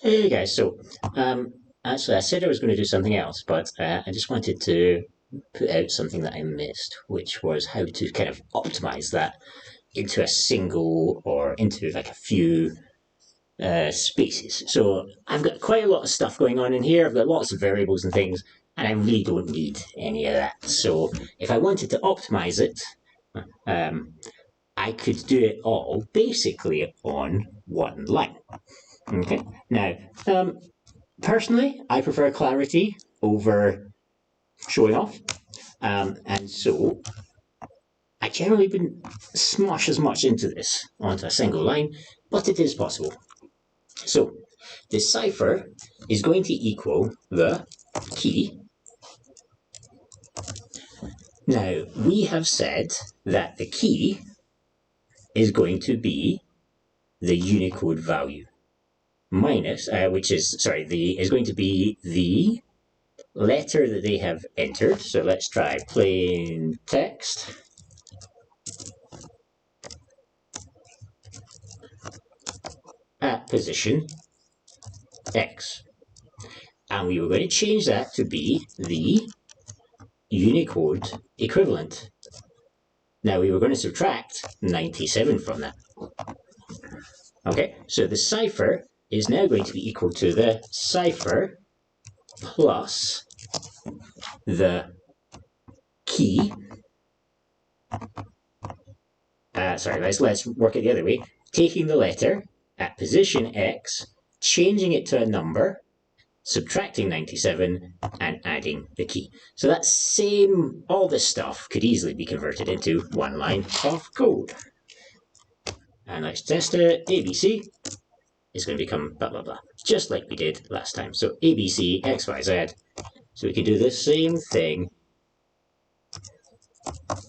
Hey guys, actually I said I was going to do something else, but I just wanted to put out something that I missed, which was how to kind of optimize that into a single or into like a few spaces. So I've got quite a lot of stuff going on in here. I've got lots of variables and things, and I really don't need any of that. So if I wanted to optimize it, um, I could do it all basically on one line. Okay. Now, personally, I prefer clarity over showing off. And so I generally wouldn't smush as much into this onto a single line, but it is possible. So the cipher is going to equal the key. Now, we have said that the key is going to be the Unicode value minus, is going to be the letter that they have entered. So let's try plain text. At position X. And we were going to change that to be the Unicode equivalent. Now we were going to subtract 97 from that. Okay, so the cipher is now going to be equal to the cipher plus the key. Let's work it the other way. Taking the letter at position X, changing it to a number, subtracting 97 and adding the key. So that all this stuff could easily be converted into one line of code. And let's test it. ABC is going to become blah, blah, blah, just like we did last time. So ABC, XYZ. So we can do the same thing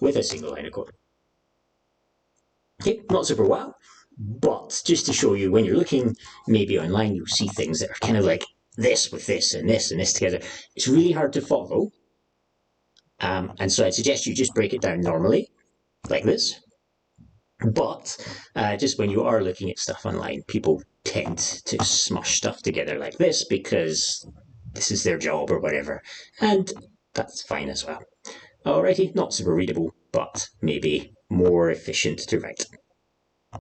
with a single line of code. Okay, not super wow, but just to show you when you're looking maybe online, you'll see things that are kind of like this with this and this and this together. It's really hard to follow. And so I'd suggest you just break it down normally, like this. But just when you are looking at stuff online, people tend to smush stuff together like this because this is their job or whatever. And that's fine as well. Alrighty, not super readable, but maybe more efficient to write.